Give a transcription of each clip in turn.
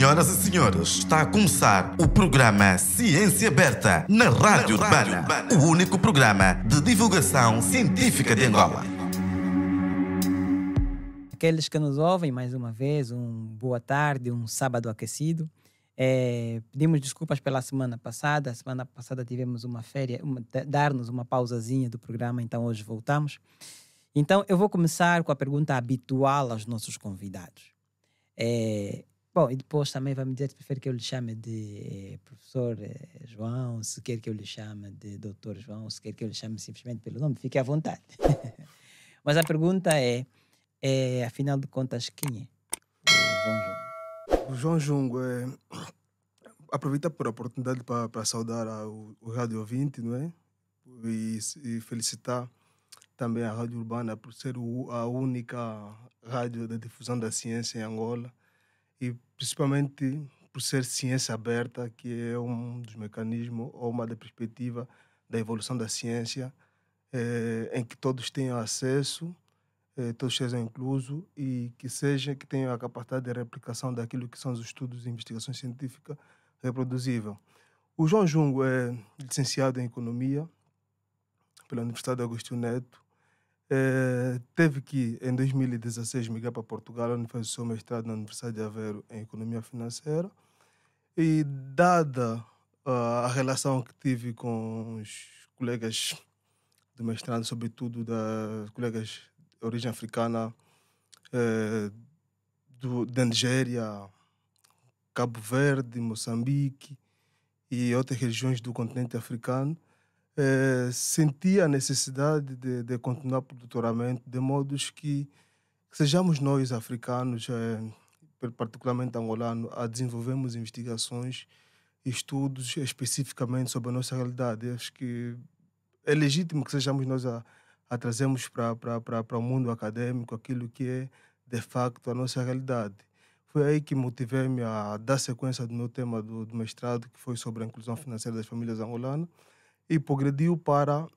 Senhoras e senhores, está a começar o programa Ciência Aberta na Rádio Urbana, o único programa de divulgação científica de Angola. Aqueles que nos ouvem, mais uma vez, boa tarde, um sábado aquecido. Pedimos desculpas pela semana passada. A semana passada tivemos uma férias, dar-nos uma pausazinha do programa, então hoje voltamos. Então eu vou começar com a pergunta habitual aos nossos convidados. Bom, e depois também vai me dizer se prefere que eu lhe chame de professor João, se quer que eu lhe chame de doutor João, se quer que eu lhe chame simplesmente pelo nome, fique à vontade. Mas a pergunta afinal de contas, quem é o João Jung? O João Jung aproveita por a oportunidade para saudar o Rádio Ouvinte, não é? E felicitar também a Rádio Urbana por ser a única rádio de difusão da ciência em Angola e principalmente por ser ciência aberta, que é um dos mecanismos ou uma da perspectiva da evolução da ciência, em que todos tenham acesso, todos sejam inclusos e que tenham a capacidade de replicação daquilo que são os estudos e investigação científica reproduzível. O João Jung é licenciado em Economia pela Universidade de Agostinho Neto. Teve que, em 2016, migrar para Portugal, onde fez o seu mestrado na Universidade de Aveiro em Economia Financeira. E, dada a relação que tive com os colegas do mestrado, sobretudo das colegas de origem africana, da Nigéria, Cabo Verde, Moçambique e outras regiões do continente africano, senti a necessidade de continuar o doutoramento, de modos que sejamos nós, africanos, particularmente angolanos, a desenvolvermos investigações e estudos especificamente sobre a nossa realidade. Acho que é legítimo que sejamos nós a trazermos para o mundo acadêmico aquilo que é, de facto, a nossa realidade. Foi aí que motivei-me a dar sequência do meu tema do mestrado, que foi sobre a inclusão financeira das famílias angolanas, e progrediu para a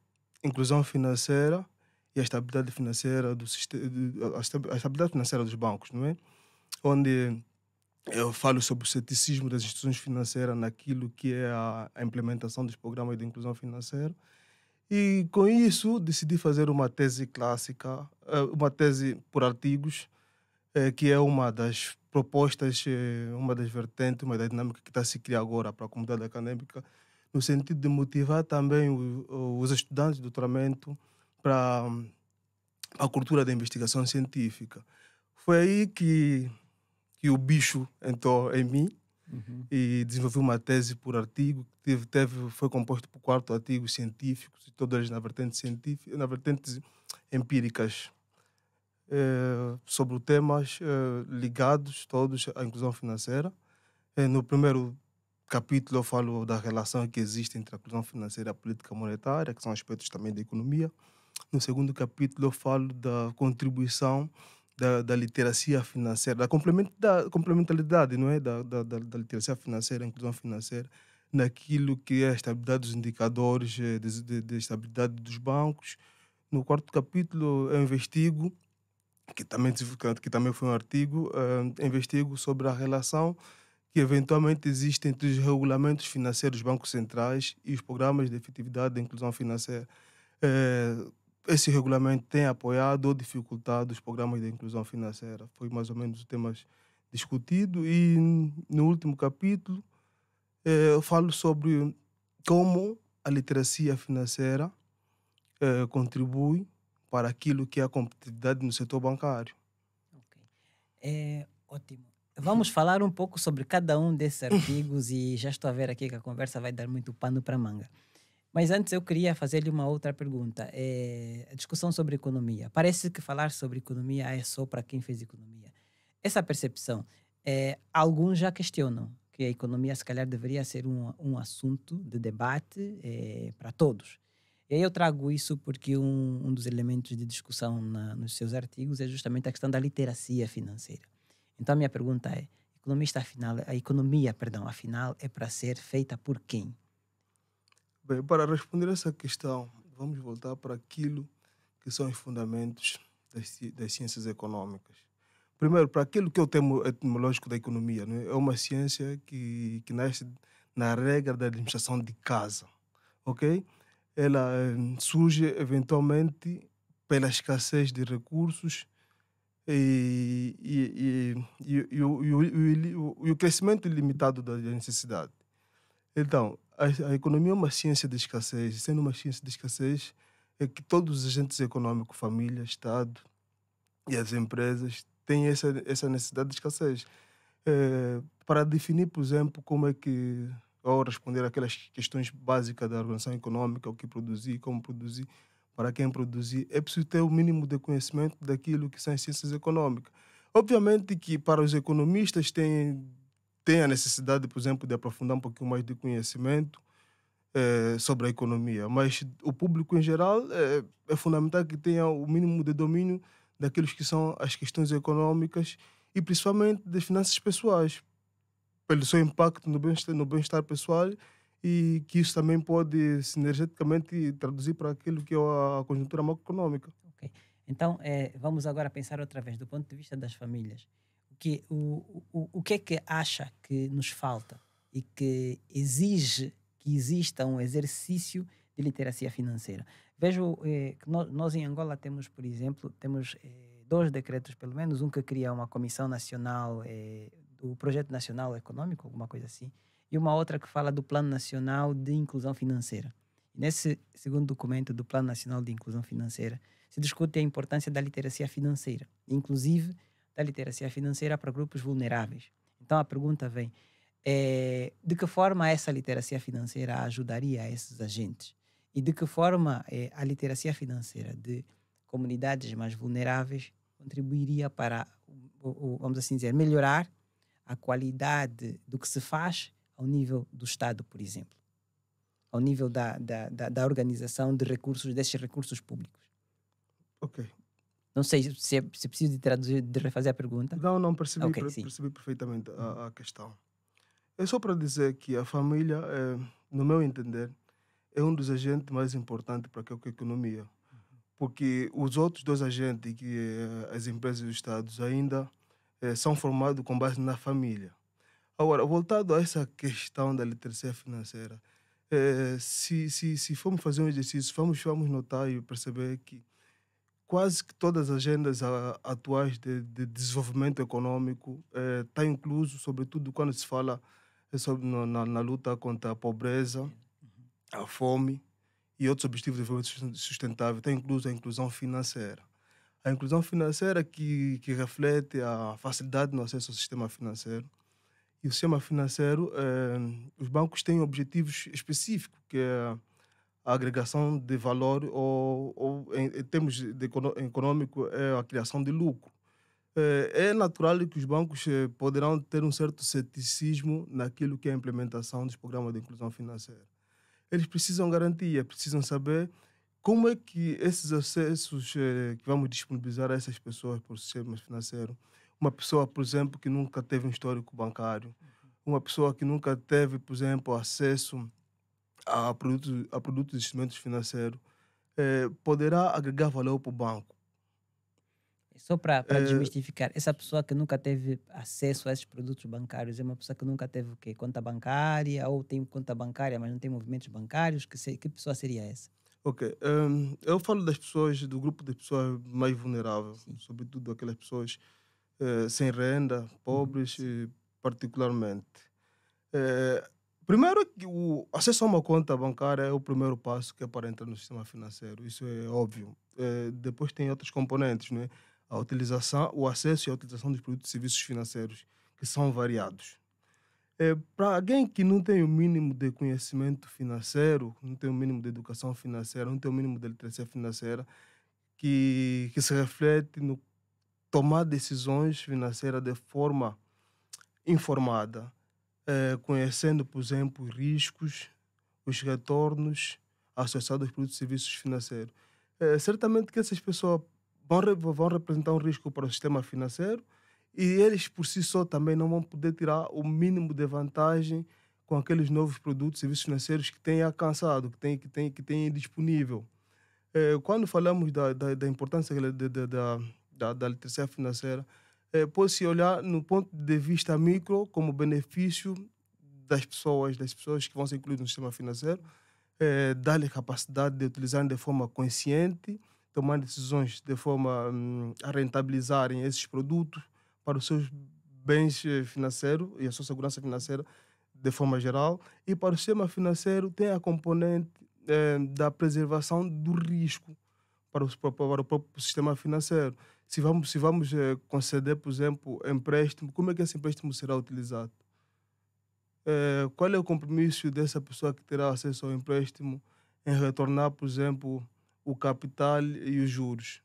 inclusão financeira e a estabilidade financeira a estabilidade financeira dos bancos, não é? Onde eu falo sobre o ceticismo das instituições financeiras naquilo que é a implementação dos programas de inclusão financeira. E com isso decidi fazer uma tese clássica, uma tese por artigos, que é uma das propostas, uma das vertentes, uma da dinâmica que está a se criar agora para a comunidade acadêmica, no sentido de motivar também os estudantes de doutoramento para a cultura da investigação científica. Foi aí que o bicho entrou em mim e desenvolvi uma tese por artigo, foi composto por 4 artigos científicos, e todos eles na vertentes empíricas, sobre temas ligados todos à inclusão financeira. No primeiro capítulo eu falo da relação que existe entre a inclusão financeira e a política monetária, que são aspectos também da economia. No segundo capítulo eu falo da contribuição da literacia financeira, da complementaridade, não é? Da literacia financeira, inclusão financeira, naquilo que é a estabilidade dos indicadores de estabilidade dos bancos. No quarto capítulo eu investigo, que também foi um artigo, investigo sobre a relação que eventualmente existe entre os regulamentos financeiros dos bancos centrais e os programas de efetividade da inclusão financeira. Esse regulamento tem apoiado ou dificultado os programas de inclusão financeira. Foi mais ou menos o tema discutido. E no último capítulo eu falo sobre como a literacia financeira contribui para aquilo que é a competitividade no setor bancário. Okay. Ótimo. Vamos falar um pouco sobre cada um desses artigos e já estou a ver aqui que a conversa vai dar muito pano para manga. Mas antes eu queria fazer-lhe uma outra pergunta. A discussão sobre economia. Parece que falar sobre economia é só para quem fez economia. Essa percepção, alguns já questionam que a economia se calhar deveria ser um assunto de debate para todos. E aí eu trago isso porque um dos elementos de discussão nos seus artigos é justamente a questão da literacia financeira. Então a minha pergunta é, a economia, afinal, é para ser feita por quem? Bem, para responder essa questão, vamos voltar para aquilo que são os fundamentos das ciências econômicas. Primeiro, para aquilo que é o termo etimológico da economia, né? É uma ciência que nasce na regra da administração de casa, ok? Ela surge eventualmente pela escassez de recursos e o crescimento ilimitado da necessidade. Então, a economia é uma ciência de escassez. E sendo uma ciência de escassez, é que todos os agentes econômicos, família, Estado e as empresas têm essa necessidade de escassez. Para definir, por exemplo, como é que, ao responder aquelas questões básicas da organização econômica, o que produzir, como produzir, para quem produzir, é preciso ter o mínimo de conhecimento daquilo que são as ciências econômicas. Obviamente que para os economistas tem a necessidade, por exemplo, de aprofundar um pouquinho mais de conhecimento sobre a economia, mas o público em geral é fundamental que tenha o mínimo de domínio daqueles que são as questões econômicas e principalmente das finanças pessoais, pelo seu impacto no bem-estar pessoal e que isso também pode sinergeticamente traduzir para aquilo que é a conjuntura macroeconômica. Ok. Então, vamos agora pensar outra vez, do ponto de vista das famílias. O que é que acha que nos falta e que exige que exista um exercício de literacia financeira? Vejo que nós em Angola temos, por exemplo, temos 2 decretos, pelo menos, um que cria uma comissão nacional, do Projeto Nacional Econômico, alguma coisa assim, e uma outra que fala do Plano Nacional de Inclusão Financeira. E nesse segundo documento do Plano Nacional de Inclusão Financeira, se discute a importância da literacia financeira, inclusive da literacia financeira para grupos vulneráveis. Então a pergunta vem, de que forma essa literacia financeira ajudaria esses agentes? E de que forma a literacia financeira de comunidades mais vulneráveis contribuiria para, vamos assim dizer, melhorar a qualidade do que se faz ao nível do Estado, por exemplo, ao nível da organização de recursos, desses recursos públicos. Ok. Não sei se preciso de traduzir, de refazer a pergunta. Não, percebi, Ok, sim. percebi perfeitamente a questão. É só para dizer que a família, no meu entender, é um dos agentes mais importantes para a economia. Porque os outros 2 agentes, que as empresas e os Estados, ainda são formados com base na família. Agora, voltado a essa questão da literacia financeira, se formos fazer um exercício, vamos notar e perceber que quase que todas as agendas atuais de desenvolvimento econômico está incluso, sobretudo quando se fala na luta contra a pobreza, a fome e outros objetivos de desenvolvimento sustentável, está incluso a inclusão financeira. A inclusão financeira que reflete a facilidade no acesso ao sistema financeiro. E o sistema financeiro, os bancos têm objetivos específicos, que é a agregação de valor ou em termos econômico, é a criação de lucro. É natural que os bancos poderão ter um certo ceticismo naquilo que é a implementação dos programas de inclusão financeira. Eles precisam garantia, precisam saber como é que esses acessos que vamos disponibilizar a essas pessoas por sistema financeiro, uma pessoa, por exemplo, que nunca teve um histórico bancário, uma pessoa que nunca teve, por exemplo, acesso a produtos e instrumentos financeiros, poderá agregar valor para o banco. Só para desmistificar, essa pessoa que nunca teve acesso a esses produtos bancários é uma pessoa que nunca teve o quê? Conta bancária, ou tem conta bancária, mas não tem movimentos bancários? Que pessoa seria essa? Ok. Eu falo das pessoas, do grupo de pessoas mais vulneráveis, Sim. sobretudo aquelas pessoas sem renda, pobres, particularmente. Primeiro, que o acesso a uma conta bancária é o primeiro passo que é para entrar no sistema financeiro. Isso é óbvio. Depois tem outros componentes, né? A utilização, o acesso e a utilização dos produtos e serviços financeiros, que são variados. Para alguém que não tem o mínimo de conhecimento financeiro, não tem o mínimo de educação financeira, não tem o mínimo de literacia financeira, que se reflete no tomar decisões financeiras de forma informada, conhecendo, por exemplo, os riscos, os retornos associados aos produtos e serviços financeiros. Certamente que essas pessoas vão representar um risco para o sistema financeiro e eles, por si só, também não vão poder tirar o mínimo de vantagem com aqueles novos produtos e serviços financeiros que têm alcançado, que têm disponível. Quando falamos da importância da literacia financeira, pode-se olhar no ponto de vista micro como benefício das pessoas que vão ser incluídas no sistema financeiro, dar-lhe capacidade de utilizar de forma consciente, tomar decisões de forma a rentabilizarem esses produtos para os seus bens financeiros e a sua segurança financeira de forma geral. E para o sistema financeiro tem a componente da preservação do risco para o próprio sistema financeiro. Se vamos conceder, por exemplo, empréstimo, como é que esse empréstimo será utilizado? Qual é o compromisso dessa pessoa que terá acesso ao empréstimo em retornar, por exemplo, o capital e os juros?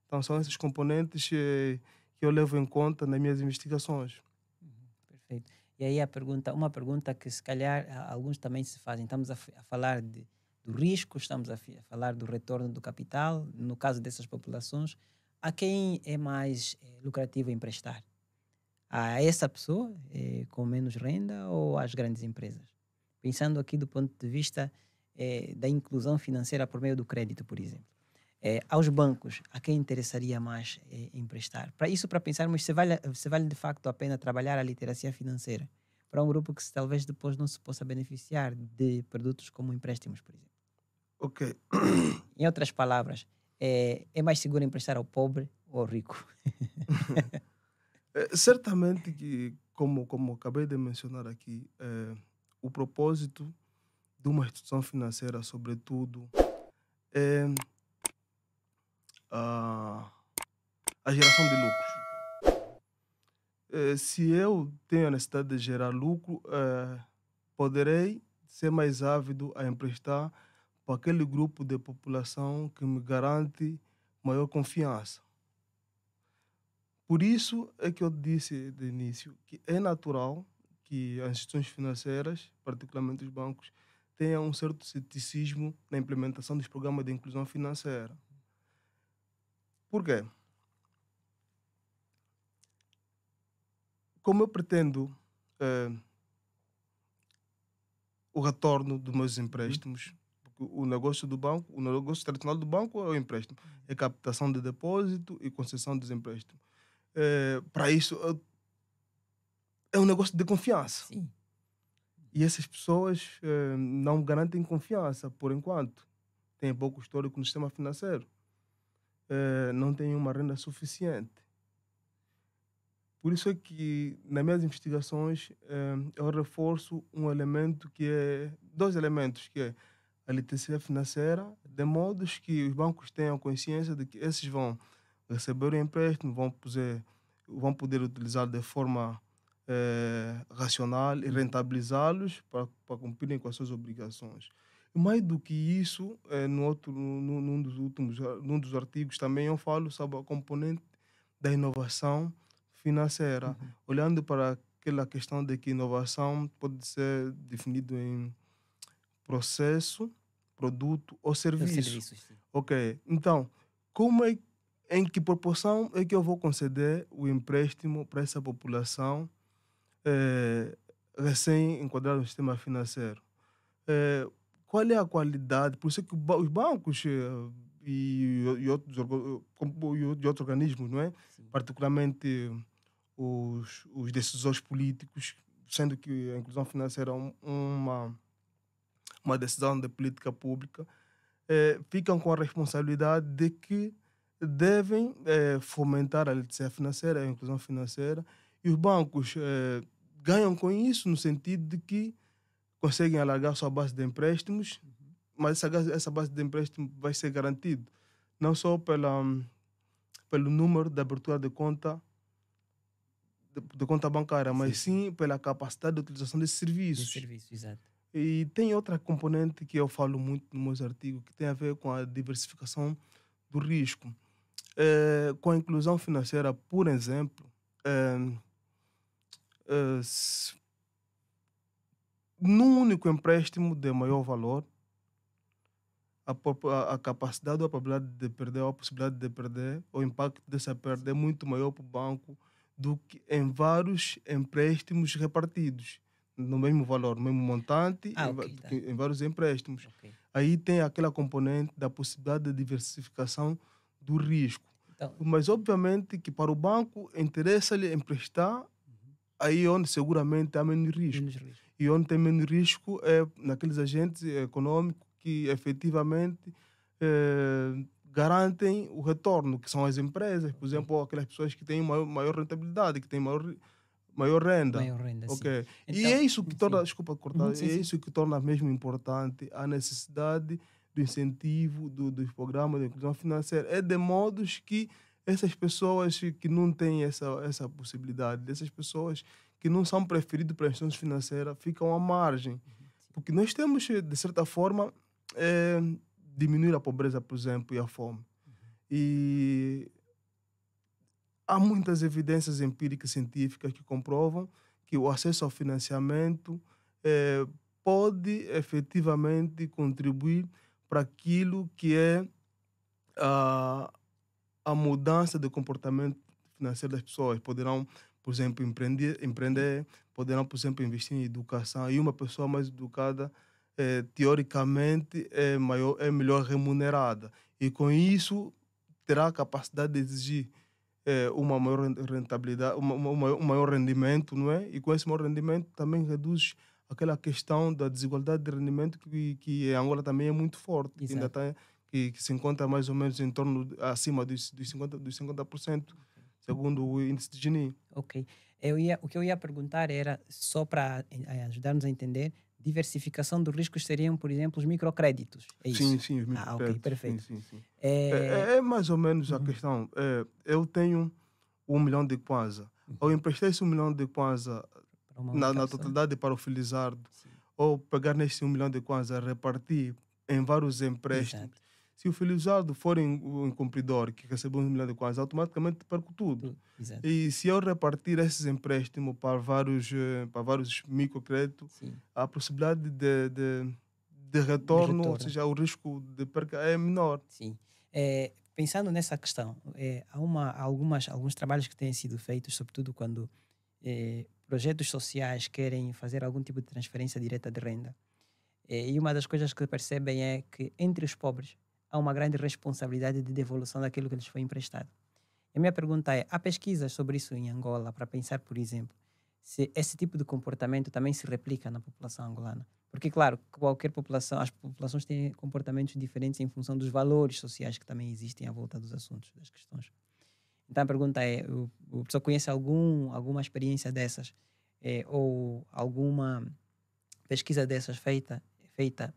Então, são esses componentes que eu levo em conta nas minhas investigações. Perfeito. E aí uma pergunta que se calhar alguns também se fazem. Estamos a falar do risco, estamos a falar do retorno do capital, no caso dessas populações. A quem é mais lucrativo emprestar? A essa pessoa com menos renda ou às grandes empresas? Pensando aqui do ponto de vista da inclusão financeira por meio do crédito, por exemplo. Aos bancos, a quem interessaria mais emprestar? Para pensarmos se vale de facto a pena trabalhar a literacia financeira para um grupo que talvez depois não se possa beneficiar de produtos como empréstimos, por exemplo. Ok. Em outras palavras, é mais seguro emprestar ao pobre ou ao rico? Certamente que, como acabei de mencionar aqui, o propósito de uma instituição financeira, sobretudo, é a geração de lucros. Se eu tenho a necessidade de gerar lucro, poderei ser mais ávido a emprestar para aquele grupo de população que me garante maior confiança. Por isso é que eu disse de início que é natural que as instituições financeiras, particularmente os bancos, tenham um certo ceticismo na implementação dos programas de inclusão financeira. Por quê? Como eu pretendo o retorno dos meus empréstimos, porque o negócio tradicional do banco é o empréstimo, é captação de depósito e concessão dos empréstimos. Para isso, é um negócio de confiança. Sim. E essas pessoas não garantem confiança, por enquanto. Têm pouco histórico no sistema financeiro. Não têm uma renda suficiente. Por isso é que, nas minhas investigações, eu reforço dois elementos, que é a literacia financeira, de modo que os bancos tenham consciência de que esses vão receber o empréstimo, vão poder utilizar de forma racional e rentabilizá-los para cumprirem com as suas obrigações. E mais do que isso, num dos artigos também eu falo sobre a componente da inovação financeira, olhando para aquela questão de que inovação pode ser definido em processo, produto ou serviço. Sim. Ok, então, em que proporção é que eu vou conceder o empréstimo para essa população recém-enquadrada no sistema financeiro? Qual é a qualidade? Por isso é que os bancos e outros organismos, não é? Particularmente os decisores políticos, sendo que a inclusão financeira é uma decisão de política pública, ficam com a responsabilidade de que devem fomentar a literacia financeira, a inclusão financeira, e os bancos ganham com isso no sentido de que conseguem alargar sua base de empréstimos, mas essa base de empréstimo vai ser garantida não só pelo número de abertura de conta bancária, mas sim pela capacidade de utilização desses serviços. De serviço, exato. E tem outra componente que eu falo muito nos meus artigos, que tem a ver com a diversificação do risco. Com a inclusão financeira, por exemplo, num único empréstimo de maior valor, a capacidade ou a probabilidade de perder, ou a possibilidade de perder, o impacto dessa perda é muito maior para o banco do que em vários empréstimos repartidos no mesmo valor, no mesmo montante, em vários empréstimos. Okay. Aí tem aquela componente da possibilidade de diversificação do risco. Então, Mas, obviamente, que para o banco interessa-lhe emprestar aí onde seguramente há menos risco. menos risco. E onde tem menos risco é naqueles agentes econômicos que efetivamente garantem o retorno, que são as empresas, por exemplo, aquelas pessoas que têm maior rentabilidade, que têm maior renda. Maior renda, sim. Ok. E Então, é isso que torna, sim. desculpa cortar, Sim, é sim. isso que torna mesmo importante a necessidade do incentivo dos programas de inclusão financeira. É de modos que essas pessoas que não têm essa possibilidade, dessas pessoas que não são preferidas para as instituições financeiras, ficam à margem. Porque nós temos, de certa forma, diminuir a pobreza, por exemplo, e a fome. E há muitas evidências empíricas científicas que comprovam que o acesso ao financiamento pode efetivamente contribuir para aquilo que é a mudança de comportamento financeiro das pessoas. Poderão, por exemplo, empreender, poderão, por exemplo, investir em educação. E uma pessoa mais educada, teoricamente, é melhor remunerada. E com isso, terá a capacidade de exigir uma maior rentabilidade, um maior rendimento, não é? E com esse maior rendimento também reduz aquela questão da desigualdade de rendimento que em Angola também é muito forte, que ainda Exato. está que se encontra mais ou menos em torno acima dos 50%, segundo o índice de Gini. Ok. O que eu ia perguntar era, só para ajudar-nos a entender, diversificação dos riscos seriam, por exemplo, os microcréditos. É Sim, isso? sim, os Ah, ok, microcréditos. Sim, perfeito. sim, sim. É, É mais ou menos a uhum, questão. Eu tenho 1 milhão de kwanza. Ao emprestar esse 1 milhão de kwanza para uma única na pessoa. totalidade para o Felizardo, Sim. ou pegar neste 1 milhão de kwanza, repartir em vários empréstimos. Exato. Se o Felizardo for um cumpridor que recebeu 1 milhão de kwanza, automaticamente perco tudo. Exato. E se eu repartir esses empréstimos para vários microcréditos, Sim. a possibilidade de retorno, ou seja, o risco de perca é menor. Sim. Pensando nessa questão, há alguns trabalhos que têm sido feitos, sobretudo quando projetos sociais querem fazer algum tipo de transferência direta de renda. E uma das coisas que percebem é que entre os pobres há uma grande responsabilidade de devolução daquilo que lhes foi emprestado. E a minha pergunta é: há pesquisas sobre isso em Angola para pensar, por exemplo, se esse tipo de comportamento também se replica na população angolana? Porque, claro, qualquer população, as populações têm comportamentos diferentes em função dos valores sociais que também existem à volta dos assuntos, das questões. Então a pergunta é: o pessoal conhece alguma experiência dessas? Ou alguma pesquisa dessas feita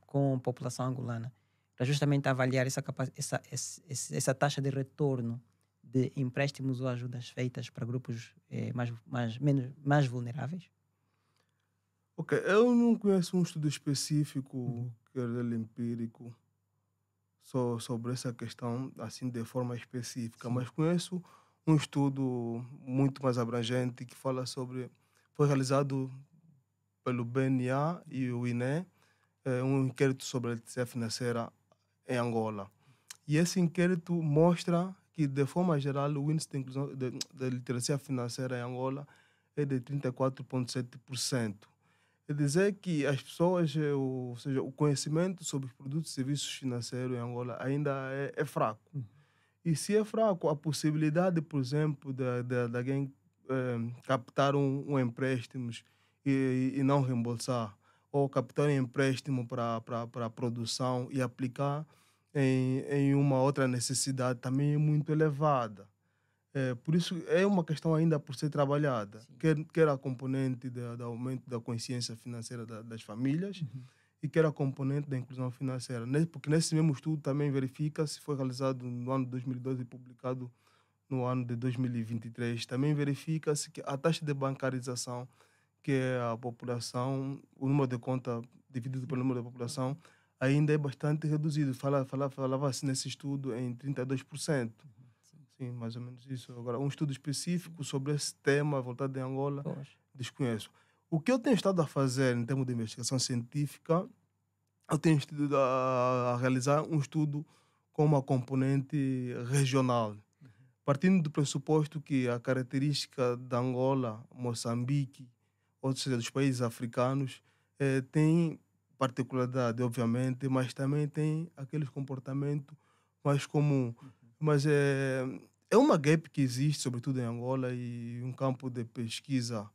com a população angolana, para justamente avaliar essa taxa de retorno de empréstimos ou ajudas feitas para grupos mais vulneráveis? Ok, eu não conheço um estudo específico, Uhum. que é dele empírico, sobre essa questão, assim, de forma específica, Sim. mas conheço um estudo muito mais abrangente que fala sobre. Foi realizado pelo BNA e o INE, um inquérito sobre a literacia financeira em Angola. E esse inquérito mostra que, de forma geral, o índice de inclusão da literacia financeira em Angola é de 34,7%. Quer dizer que as pessoas, ou seja, o conhecimento sobre os produtos e serviços financeiros em Angola ainda é fraco. Uhum. E se é fraco, a possibilidade, por exemplo, de alguém captar um empréstimo e não reembolsar, ou captar um empréstimo para a produção e aplicar em uma outra necessidade também é muito elevada. Por isso, é uma questão ainda por ser trabalhada, Sim. quer a componente do aumento da consciência financeira das famílias, Uhum. e quer a componente da inclusão financeira. Porque nesse mesmo estudo também verifica, se foi realizado no ano de 2012 e publicado no ano de 2023, também verifica-se que a taxa de bancarização, que é a população, o número de conta dividido pelo número da população, ainda é bastante reduzido. Falava-se nesse estudo em 32%. Sim. Sim, mais ou menos isso. Agora, um estudo específico sobre esse tema voltado em Angola, Pois. desconheço. O que eu tenho estado a fazer em termos de investigação científica, eu tenho estado a realizar um estudo com uma componente regional, partindo do pressuposto que a característica da Angola, Moçambique, ou seja, dos países africanos, tem particularidade, obviamente, mas também tem aqueles comportamentos mais comuns. Mas é uma gap que existe, sobretudo em Angola, e um campo de pesquisa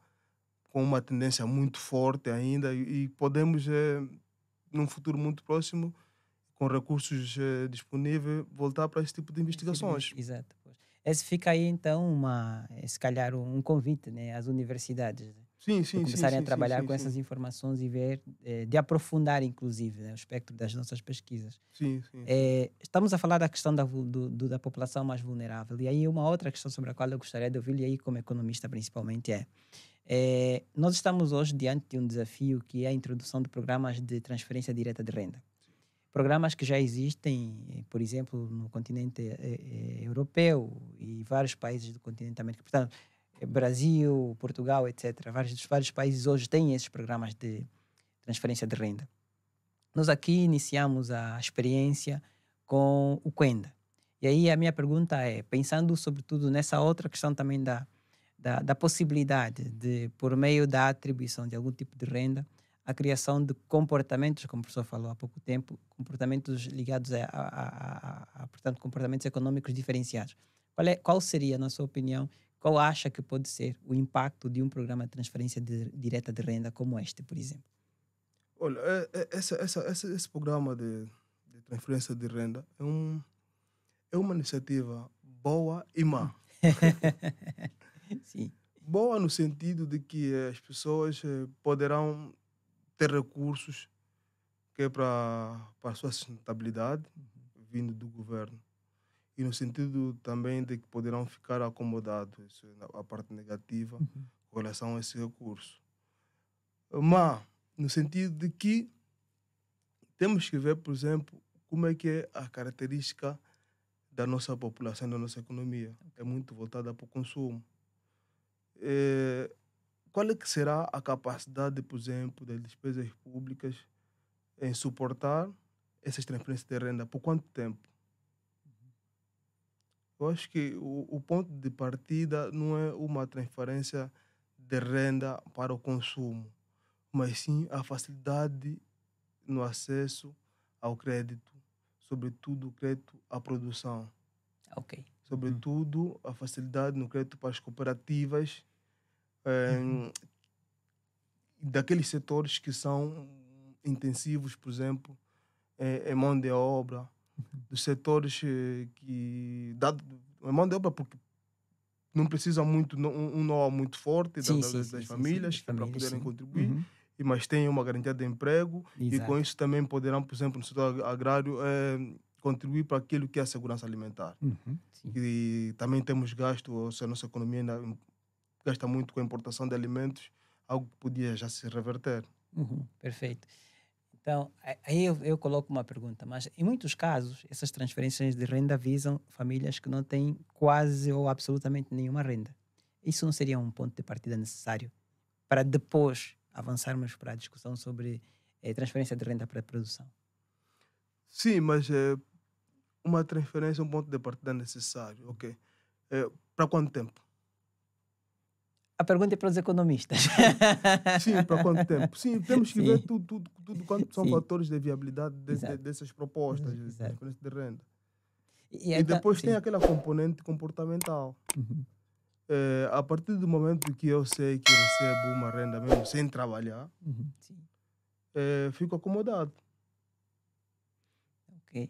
com uma tendência muito forte ainda, e podemos, num futuro muito próximo, com recursos disponíveis, voltar para esse tipo de Esse tipo de investigações. exato. Pois. Esse fica aí, então, se calhar, um convite, né, às universidades, né, Sim, de sim, sim, começarem a sim, sim, trabalhar sim, com sim. essas informações e ver, de aprofundar, inclusive, né, o espectro das nossas pesquisas. Sim, sim, sim. Estamos a falar da questão da população mais vulnerável. E aí, uma outra questão sobre a qual eu gostaria de ouvir, e aí, como economista, principalmente, nós estamos hoje diante de um desafio que é a introdução de programas de transferência direta de renda. Programas que já existem, por exemplo, no continente europeu e vários países do continente americano. Portanto, Brasil, Portugal, etc. Vários países hoje têm esses programas de transferência de renda. Nós aqui iniciamos a experiência com o Quenda. E aí a minha pergunta é, pensando sobretudo nessa outra questão também da possibilidade de, por meio da atribuição de algum tipo de renda, a criação de comportamentos, como o professor falou há pouco tempo, comportamentos ligados portanto, comportamentos econômicos diferenciados. Qual seria, na sua opinião, qual acha que pode ser o impacto de um programa de transferência direta de renda como este, por exemplo? Olha, esse programa de transferência de renda é uma iniciativa boa e má. Sim. Boa no sentido de que as pessoas poderão ter recursos que é para a sua sustentabilidade, vindo do governo. E no sentido também de que poderão ficar acomodados, isso é a parte negativa, com relação a esse recurso. Mas, no sentido de que temos que ver, por exemplo, como é que é a característica da nossa população, da nossa economia. É muito voltada para o consumo. Qual é que será a capacidade, por exemplo, das despesas públicas em suportar essas transferências de renda? Por quanto tempo? Eu acho que o ponto de partida não é uma transferência de renda para o consumo, mas sim a facilidade no acesso ao crédito, sobretudo o crédito à produção, Ok. sobretudo a facilidade no crédito para as cooperativas, daqueles setores que são intensivos, por exemplo, em mão de obra, dos setores que é mão de obra porque não precisa muito um know-how muito forte Sim, das sim. famílias Das que para famílias, poderem sim. contribuir, Uhum. mas têm uma garantia de emprego e com Exato. isso também poderão, por exemplo, no setor agrário, contribuir para aquilo que é a segurança alimentar. Uhum. Sim. E também temos gasto, ou seja, a nossa economia ainda gasta muito com a importação de alimentos, algo que podia já se reverter. Uhum. Perfeito. Então, aí eu coloco uma pergunta, mas em muitos casos, essas transferências de renda visam famílias que não têm quase ou absolutamente nenhuma renda. Isso não seria um ponto de partida necessário para depois avançarmos para a discussão sobre transferência de renda para a produção? Sim, mas uma transferência é um ponto de partida necessário, ok? Para quanto tempo? A pergunta é para os economistas. Sim, para quanto tempo? Sim, temos que ver Sim, tudo quanto são sim, fatores de viabilidade exato, dessas propostas de exato. transferência de renda. E E então, depois tem sim. aquela componente comportamental. Uhum. A partir do momento que eu sei que recebo uma renda mesmo sem trabalhar, Uhum. Sim, fico acomodado. ok.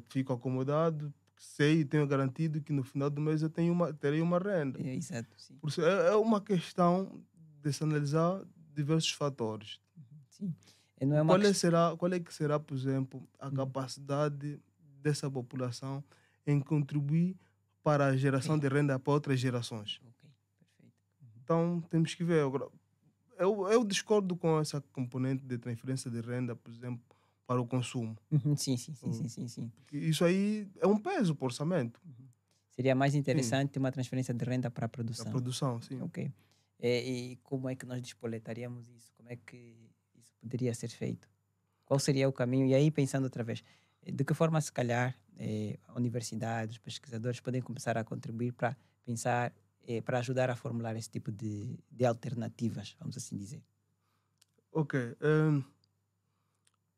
Fico acomodado, sei e tenho garantido que no final do mês eu terei uma renda. Exato, sim. Por isso, é uma questão de se analisar diversos fatores. Sim. Não é uma questão. Qual é que será, por exemplo, a capacidade dessa população em contribuir para a geração Ok, de renda para outras gerações? ok, perfeito. Então, temos que ver. Agora, eu discordo com essa componente de transferência de renda, por exemplo, para o consumo. Uhum. Sim, sim, sim, Uh, sim, sim, sim. Porque isso aí é um peso para o orçamento. Seria mais Sim, interessante uma transferência de renda para a da produção. produção, sim. Ok. E como é que nós despoletaríamos isso? Como é que isso poderia ser feito? Qual seria o caminho? E aí, pensando outra vez, de que forma, se calhar, a universidade, os pesquisadores podem começar a contribuir para pensar, para ajudar a formular esse tipo de alternativas, vamos assim dizer. Ok.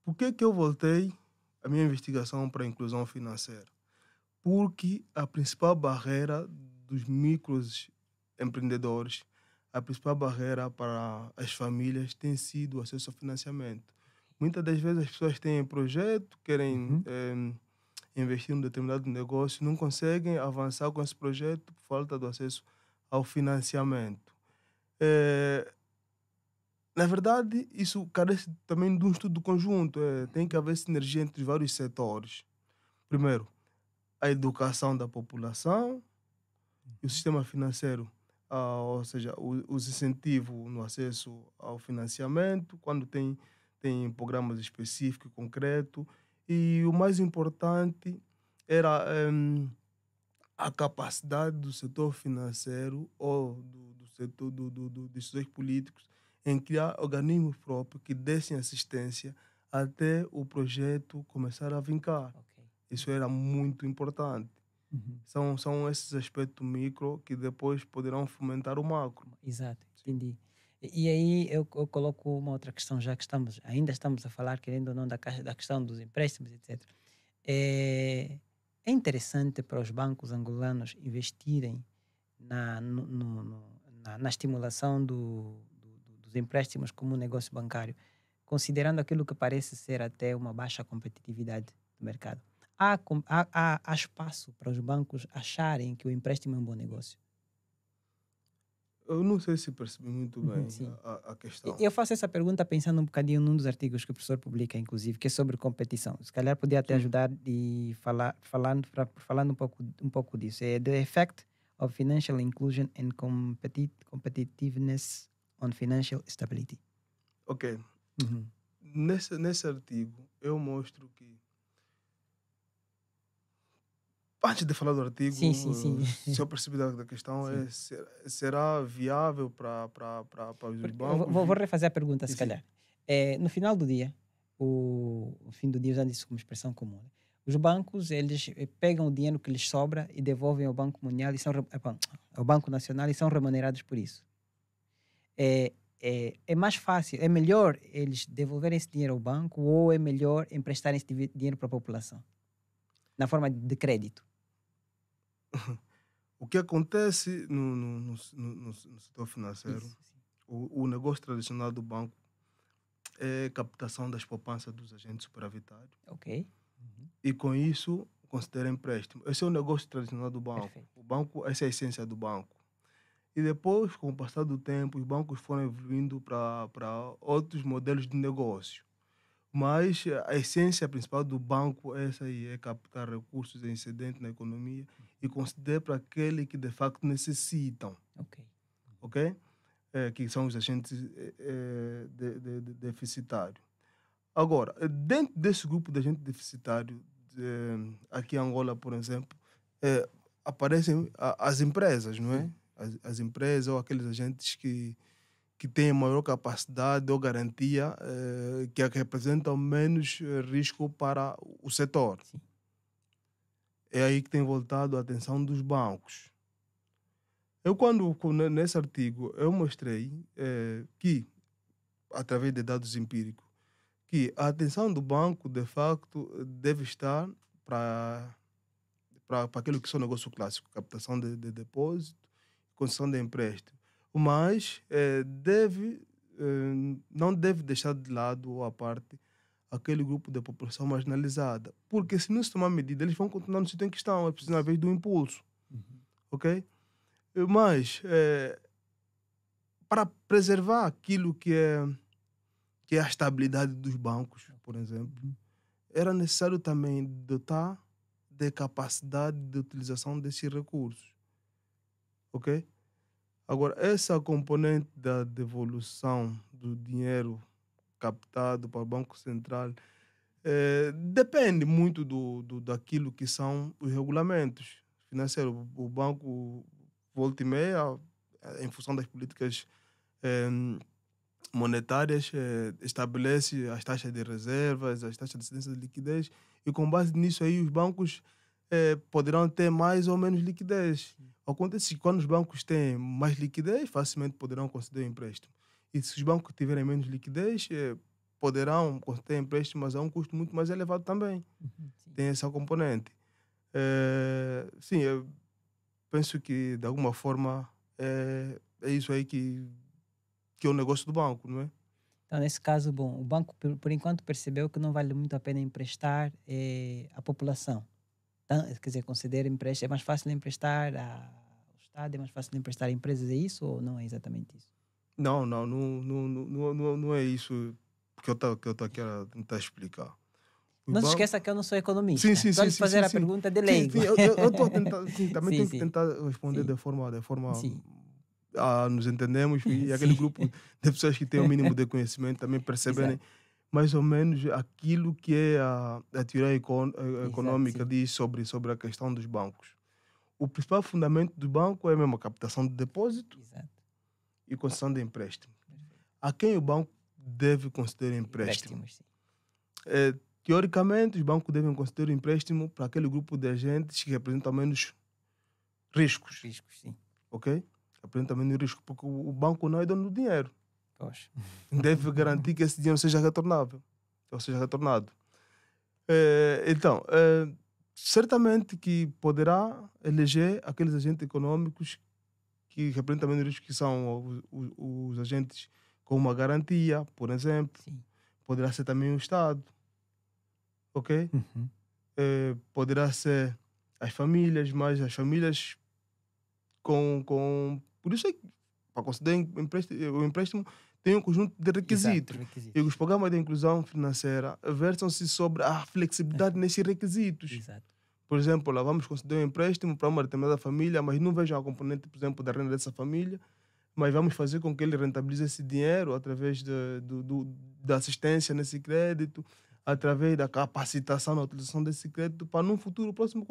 Por que eu voltei a minha investigação para a inclusão financeira? porque a principal barreira dos microempreendedores, a principal barreira para as famílias tem sido o acesso ao financiamento. Muitas das vezes as pessoas têm projeto, querem investir em um determinado negócio, não conseguem avançar com esse projeto por falta do acesso ao financiamento. Na verdade, isso carece também de um estudo conjunto. Tem que haver sinergia entre os vários setores. Primeiro, a educação da população e o sistema financeiro, ou seja, os incentivos no acesso ao financiamento, quando tem programas específicos, concretos. E o mais importante era a capacidade do setor financeiro ou do setor dos decisores políticos em criar organismos próprios que dessem assistência até o projeto começar a vincar. Ok. Isso era muito importante. São esses aspectos micro que depois poderão fomentar o macro. Exato, entendi. E aí eu coloco uma outra questão, já que ainda estamos a falar, querendo ou não, da questão dos empréstimos, etc. É interessante para os bancos angolanos investirem na estimulação dos empréstimos como um negócio bancário, considerando aquilo que parece ser até uma baixa competitividade do mercado. Há espaço para os bancos acharem que o empréstimo é um bom negócio? Eu não sei se percebi muito bem Sim. a questão. Eu faço essa pergunta pensando um bocadinho num dos artigos que o professor publica, inclusive, que é sobre competição. Se calhar podia até ajudar de falando um pouco disso. É The Effect of Financial Inclusion and Competitiveness on Financial Stability. Ok. Nesse artigo, eu mostro que antes de falar do artigo, Sim. se eu percebi da questão, será viável para os bancos? Vou refazer a pergunta, se calhar. No final do dia, o fim do dia, usando isso como expressão comum, né? Os bancos, eles pegam o dinheiro que lhes sobra e devolvem ao Banco Mundial ao Banco Nacional e são remunerados por isso. É mais fácil, é melhor eles devolverem esse dinheiro ao banco ou é melhor emprestarem esse dinheiro para a população? Na forma de crédito. O que acontece no setor financeiro, o negócio tradicional do banco é a captação das poupanças dos agentes superavitários. Ok. E com isso, considera empréstimo. Esse é o negócio tradicional do banco. Perfeito. O banco, essa é a essência do banco. E depois, com o passar do tempo, os bancos foram evoluindo para outros modelos de negócio. Mas a essência principal do banco é essa aí, é captar recursos excedentes na economia e conceder para aqueles que de facto necessitam. Ok? Que são os agentes deficitários. Agora, dentro desse grupo de agentes deficitários, aqui em Angola, por exemplo, aparecem as empresas, não é? As empresas ou aqueles agentes que têm maior capacidade ou garantia, que representam menos risco para o setor. Sim. É aí que tem voltado a atenção dos bancos. Eu, nesse artigo, eu mostrei que, através de dados empíricos, que a atenção do banco, de facto, deve estar para aquilo que são negócio clássico, captação de depósito, concessão de empréstimo. Mas não deve deixar de lado ou à parte aquele grupo da população marginalizada. Porque se não se tomar medida, eles vão continuar no sítio em que estão. É preciso, na vez, do impulso. Ok? Mas, para preservar aquilo que é a estabilidade dos bancos, por exemplo, era necessário também dotar de capacidade de utilização desses recursos. Ok? Agora, essa componente da devolução do dinheiro captado para o Banco Central depende muito daquilo que são os regulamentos financeiros. O banco, volta e meia, em função das políticas monetárias, estabelece as taxas de reservas, as taxas de excedência de liquidez, e com base nisso aí os bancos poderão ter mais ou menos liquidez. Acontece que quando os bancos têm mais liquidez, facilmente poderão conceder empréstimo. E se os bancos tiverem menos liquidez, poderão conceder empréstimo, mas a um custo muito mais elevado também. Tem essa componente. Sim, eu penso que de alguma forma é isso aí que é o negócio do banco, não é? Então, nesse caso, bom, o banco, por enquanto, percebeu que não vale muito a pena emprestar à população. Então, quer dizer, considera empréstimo, é mais fácil emprestar ao Estado, é mais fácil emprestar a empresas, é isso ou não é exatamente isso? Não é isso que eu estou aqui a tentar explicar. O Não se banco... esqueça que eu não sou Sim, economista. sim, Estou a sim, lhe sim, fazer sim, a sim. pergunta de Sim, leigo. sim, eu estou a tentar, sim, também Sim, tenho que sim, tentar responder sim, de forma sim, nos entendemos e aquele sim. grupo de pessoas que têm o mínimo de conhecimento também perceberem Exato, mais ou menos aquilo que é a teoria exato, econômica sim. diz sobre a questão dos bancos. O principal fundamento do banco é mesmo a captação de depósito Exato. e concessão de empréstimo. Perfeito. A quem o banco deve conceder empréstimo? Empréstimos, sim. Teoricamente, os bancos devem conceder empréstimo para aquele grupo de agentes que representam menos riscos, Riscos, sim. ok? Representam menos risco, porque o banco não é dono do dinheiro. Pois. Deve garantir que esse dinheiro seja retornável, ou seja retornado. Então, certamente que poderá eleger aqueles agentes econômicos que representam menos risco, que são os agentes com uma garantia, por exemplo. Sim. Poderá ser também o Estado, ok? Uhum. Poderá ser as famílias, mas as famílias com... Por isso é que para conceder o empréstimo tem um conjunto de Exato, requisitos. E requisitos. os programas de inclusão financeira versam-se sobre a flexibilidade nesses requisitos. Exato. Por exemplo, lá vamos conceder um empréstimo para uma determinada família, mas não vejam a componente, por exemplo, da renda dessa família, mas vamos fazer com que ele rentabilize esse dinheiro através da assistência nesse crédito, através da capacitação na utilização desse crédito, para num futuro próximo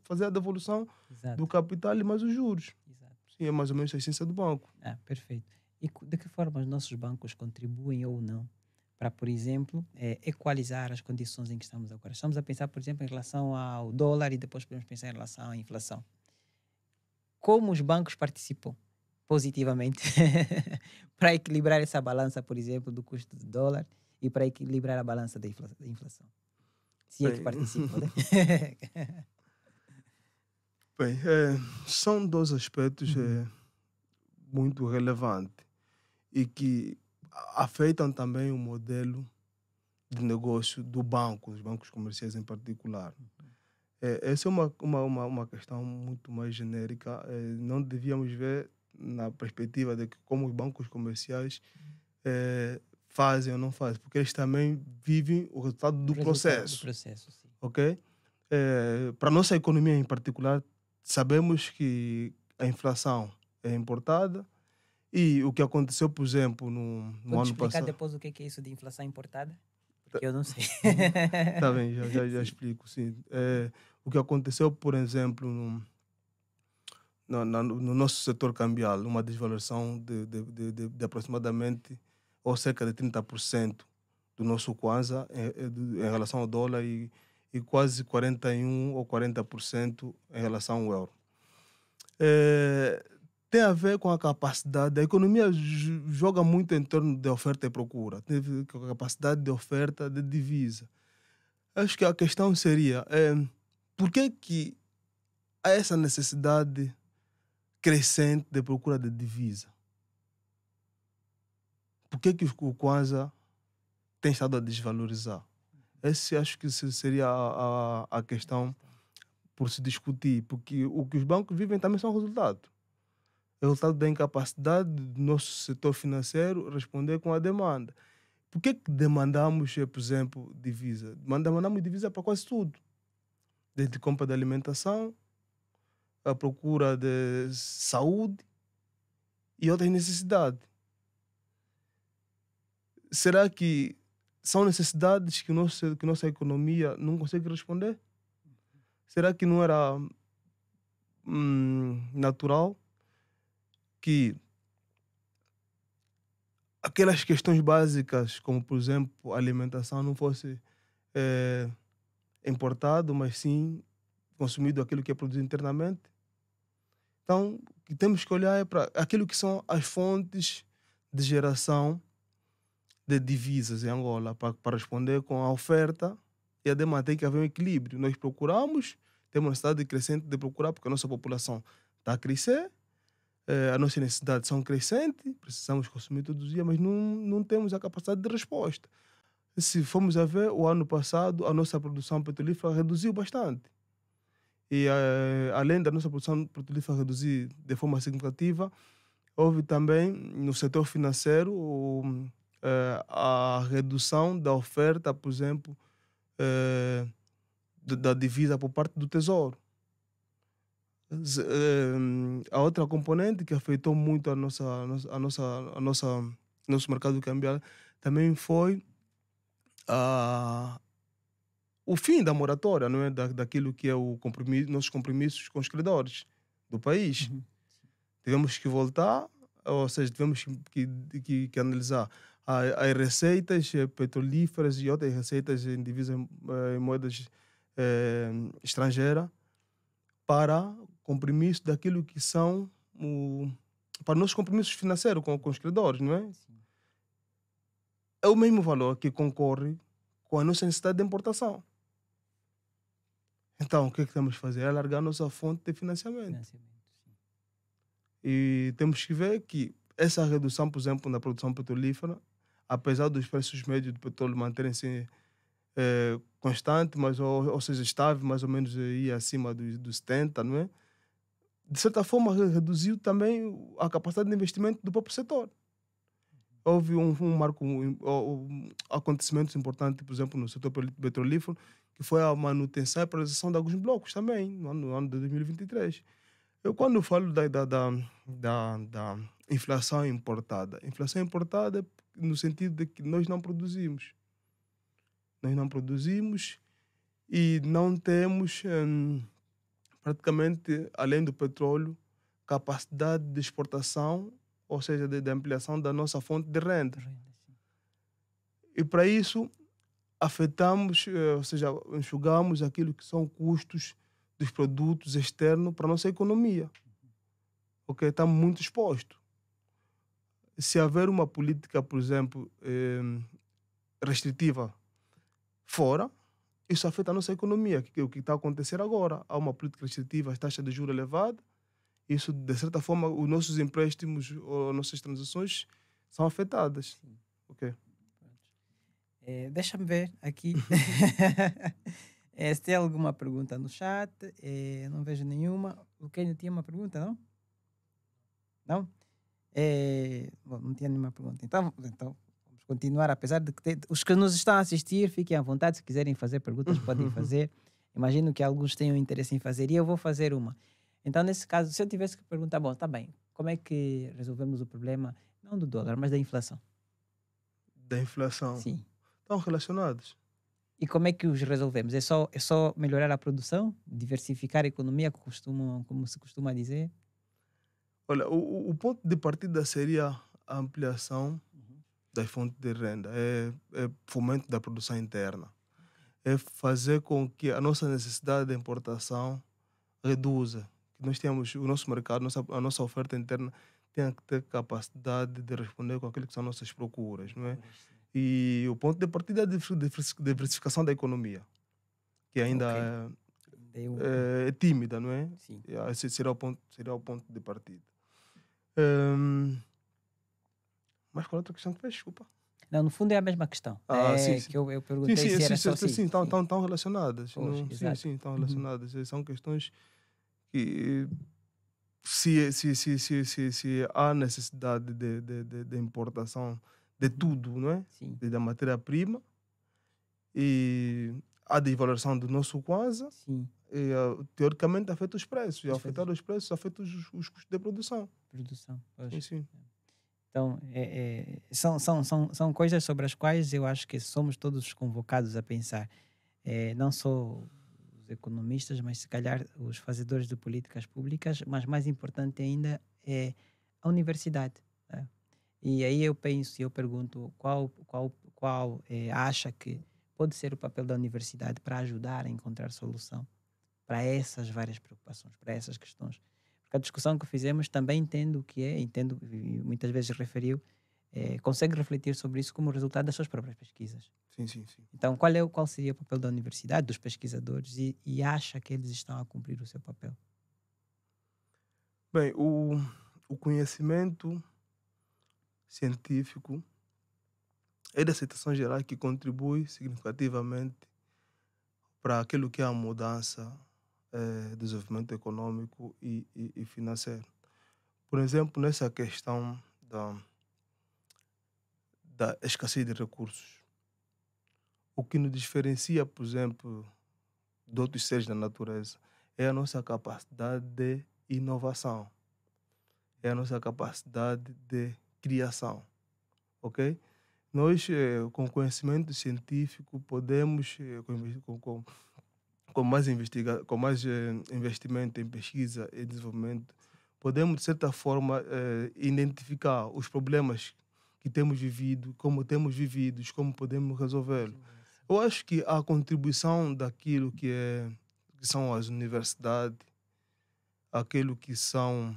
fazer a devolução do Exato. capital e mais os juros. Exato. Sim, é mais ou menos a essência do banco. Perfeito. E de que forma os nossos bancos contribuem ou não para, por exemplo, equalizar as condições em que estamos agora? Estamos a pensar, por exemplo, em relação ao dólar e depois podemos pensar em relação à inflação. Como os bancos participam positivamente para equilibrar essa balança, por exemplo, do custo do dólar e para equilibrar a balança da inflação? Se é que Bem, participam, né? bem, são dois aspectos Uhum. muito relevantes e que afetam também o modelo de negócio do banco, dos bancos comerciais em particular. Essa é uma questão muito mais genérica. Não devíamos ver na perspectiva de que como os bancos comerciais fazem ou não fazem, porque eles também vivem o resultado O do resultado do processo, processo, sim. ok? Para a nossa economia em particular, sabemos que a inflação é importada e o que aconteceu, por exemplo, no Pode ano explicar passado... depois o que é isso de inflação importada? Porque eu não sei. Tá bem, já Sim. explico, sim. O que aconteceu, por exemplo, no nosso setor cambial, uma desvalorização de aproximadamente ou cerca de 30% do nosso Kwanza em relação ao dólar e quase 41 ou 40% em relação ao euro. Tem a ver com a capacidade, a economia joga muito em torno de oferta e procura, tem a ver com a capacidade de oferta de divisa. Acho que a questão seria, por que há essa necessidade crescente de procura de divisa? Por que o Kwanza tem estado a desvalorizar? Esse acho que seria a questão por se discutir, porque o que os bancos vivem também são resultados. É o resultado da incapacidade do nosso setor financeiro responder com a demanda. Por que demandamos, por exemplo, divisa? Demandamos divisa para quase tudo. Desde compra de alimentação, a procura de saúde e outras necessidades. Será que são necessidades que nossa economia não consegue responder? Será que não era natural que aquelas questões básicas, como por exemplo a alimentação, não fosse importado, mas sim consumido aquilo que é produzido internamente? Então, o que temos que olhar é para aquilo que são as fontes de geração de divisas em Angola, para responder com a oferta e a demanda. Tem que haver um equilíbrio. Nós procuramos, temos necessidade crescente de procurar, porque a nossa população está a crescer, as nossas necessidades são crescentes, precisamos consumir todos os dias, mas não temos a capacidade de resposta. Se formos a ver, o ano passado, a nossa produção petrolífera reduziu bastante. E além da nossa produção petrolífera reduzir de forma significativa, houve também no setor financeiro a redução da oferta, por exemplo, da divisa por parte do Tesouro. A outra componente que afetou muito nosso mercado cambial também foi o fim da moratória, não é? Daquilo que é nossos compromissos com os credores do país. Tivemos que voltar, ou seja, tivemos que analisar as receitas petrolíferas e outras receitas em divisa em moedas estrangeiras para compromisso daquilo que são para nossos compromissos financeiros com os credores, não é? Sim. É o mesmo valor que concorre com a nossa necessidade de importação. Então, o que temos que fazer? É alargar a nossa fonte de financiamento. Sim. E temos que ver que essa redução, por exemplo, na produção petrolífera, apesar dos preços médios do petróleo manterem-se constantes, ou seja, estável, mais ou menos aí acima dos 70, não é? De certa forma, reduziu também a capacidade de investimento do próprio setor. Houve acontecimentos importantes, por exemplo, no setor petrolífero, que foi a manutenção e a paralisação de alguns blocos também, no ano de 2023. Eu, quando falo da inflação importada no sentido de que nós não produzimos. Nós não produzimos e não temos, praticamente, além do petróleo, capacidade de exportação, ou seja, de ampliação da nossa fonte de renda. E para isso, afetamos, ou seja, enxugamos aquilo que são custos dos produtos externos para a nossa economia. Ok? Estamos muito expostos. Se haver uma política, por exemplo, restritiva fora, isso afeta a nossa economia, que é o que está a acontecer agora. Há uma política restritiva, as taxas de juros elevadas, isso, de certa forma, os nossos empréstimos ou nossas transações são afetadas. Ok? Deixa-me ver aqui se tem alguma pergunta no chat. Não vejo nenhuma. O Kenny tinha uma pergunta, não? Não? Bom, não tinha nenhuma pergunta. Então vamos continuar. Apesar de que os que nos estão a assistir, fiquem à vontade. Se quiserem fazer perguntas, podem fazer. Imagino que alguns tenham interesse em fazer e eu vou fazer uma. Então, nesse caso, se eu tivesse que perguntar, bom, tá bem, como é que resolvemos o problema, não do dólar, mas da inflação? Da inflação? Sim. Estão relacionados. E como é que os resolvemos? É só melhorar a produção? Diversificar a economia, como se costuma dizer? Olha, o ponto de partida seria a ampliação das fontes de renda, é fomento da produção interna, é fazer com que a nossa necessidade de importação reduza, que nós tenhamos o nosso mercado, a nossa oferta interna tenha que ter capacidade de responder com aquilo que são nossas procuras, não é? E o ponto de partida é a diversificação da economia, que ainda é tímida, não é? Sim. Esse seria o ponto de partida. Mas qual é a outra questão que fez? Desculpa. Não, no fundo é a mesma questão. Sim. Que eu perguntei se era só sim, estão relacionadas. Poxa, sim, estão relacionadas. São questões que se há necessidade de importação de tudo, não é? Sim. Da matéria-prima e a desvalorização do nosso kwanza, Sim. e, teoricamente afeta os preços. E afetar os preços afeta os custos de produção. Sim. Então, são coisas sobre as quais eu acho que somos todos convocados a pensar. Não só os economistas, mas se calhar os fazedores de políticas públicas, mas mais importante ainda é a universidade. Né? E aí eu pergunto qual acha que pode ser o papel da universidade para ajudar a encontrar solução para essas várias preocupações, para essas questões. Porque a discussão que fizemos também entendo e muitas vezes referiu, consegue refletir sobre isso como resultado das suas próprias pesquisas. Sim, sim, sim. Então, qual seria o papel da universidade, dos pesquisadores, e acha que eles estão a cumprir o seu papel? Bem, o conhecimento científico é de aceitação geral que contribui significativamente para aquilo que é a mudança, desenvolvimento econômico e financeiro. Por exemplo, nessa questão da escassez de recursos. O que nos diferencia, por exemplo, de outros seres da natureza é a nossa capacidade de inovação, é a nossa capacidade de criação, ok? Nós, com conhecimento científico, podemos, com mais, investimento em pesquisa e desenvolvimento, podemos, de certa forma, identificar os problemas que temos vivido, como podemos resolvê-los. Eu acho que a contribuição daquilo que são as universidades, aquilo que são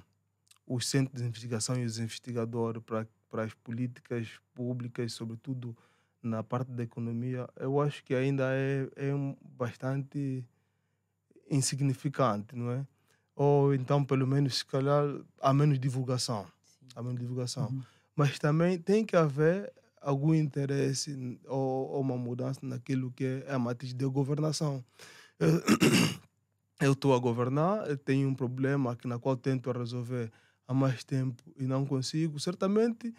os centros de investigação e os investigadores para as políticas públicas, sobretudo na parte da economia, eu acho que ainda é bastante insignificante, não é? Ou então, pelo menos, se calhar, há menos divulgação. Há menos divulgação. Uhum. Mas também tem que haver algum interesse ou uma mudança naquilo que é a matriz de governação. Eu estou a governar, eu tenho um problema na qual tento resolver há mais tempo e não consigo. Certamente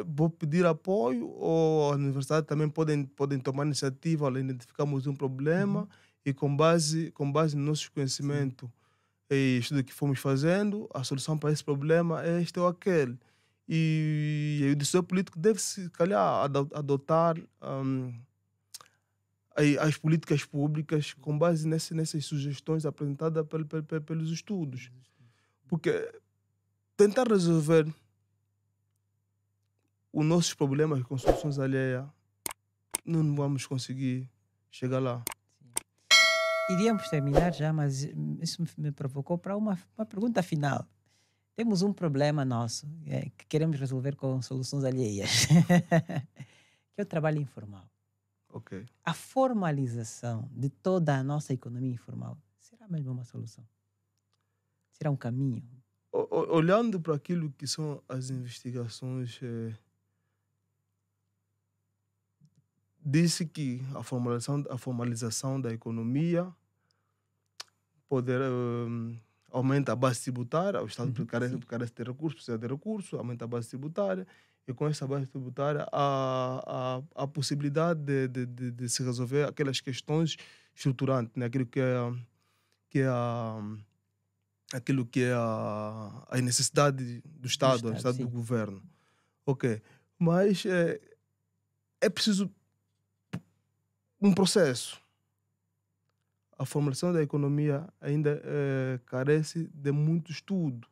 vou pedir apoio, ou a universidade também podem tomar iniciativa ao identificarmos um problema e com base no nosso conhecimento e estudo que fomos fazendo, a solução para esse problema é este ou aquele. E o decisor político deve, se calhar, adotar as políticas públicas com base nessas sugestões apresentadas pelos estudos. Porque tentar resolver os nossos problemas com soluções alheias, não vamos conseguir chegar lá. Iríamos terminar já, mas isso me provocou para uma pergunta final. Temos um problema nosso que queremos resolver com soluções alheias, que é o trabalho informal. Ok. A formalização de toda a nossa economia informal será mesmo uma solução? Será um caminho? Olhando para aquilo que são as investigações, disse que a formalização da economia aumenta a base tributária, o Estado carece de recursos, precisa de recursos, aumenta a base tributária, e com essa base tributária há a possibilidade de se resolver aquelas questões estruturantes, né? Aquilo que é a necessidade do Estado, a necessidade do governo. Ok, mas é preciso um processo. A formulação da economia ainda carece de muito estudo.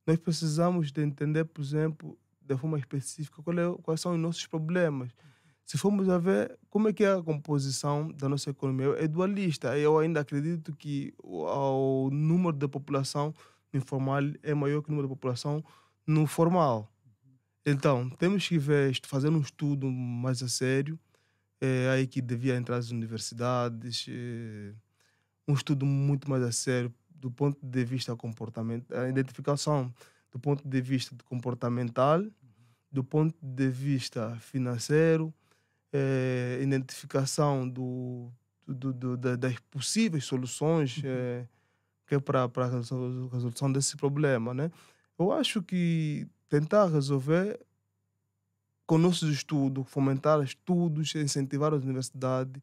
Nós precisamos de entender, por exemplo, de forma específica, quais são os nossos problemas. Se formos a ver como é que é a composição da nossa economia, é dualista. Eu ainda acredito que o número de população informal é maior que o número de população no formal. Então, temos que fazer um estudo mais a sério. Aí que devia entrar as universidades, um estudo muito mais a sério do ponto de vista comportamental, a identificação do ponto de vista comportamental, do ponto de vista financeiro, identificação das possíveis soluções que é para a resolução desse problema, né? Eu acho que tentar resolver com nossos estudos, fomentar estudos, incentivar as universidades,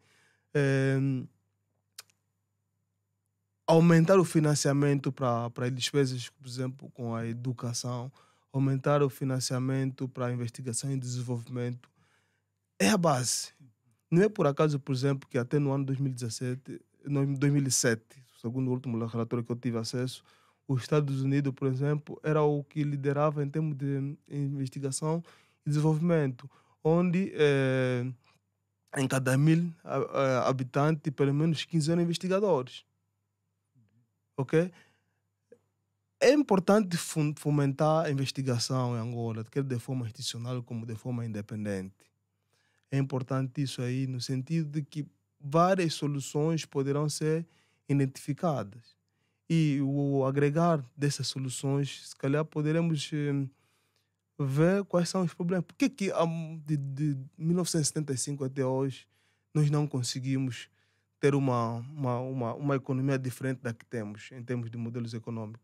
aumentar o financiamento para despesas, por exemplo, com a educação, aumentar o financiamento para a investigação e desenvolvimento, é a base. Não é por acaso, por exemplo, que até no ano 2017, 2007, segundo o último relatório que eu tive acesso, os Estados Unidos, por exemplo, era o que liderava em termos de investigação e desenvolvimento, onde em cada 1000 habitantes, pelo menos 15 eram investigadores. Ok? É importante fomentar a investigação em Angola, quer de forma institucional como de forma independente. É importante isso aí no sentido de que várias soluções poderão ser identificadas. E o agregar dessas soluções, se calhar poderemos ver quais são os problemas. Por que de 1975 até hoje nós não conseguimos ter uma economia diferente da que temos em termos de modelos econômicos?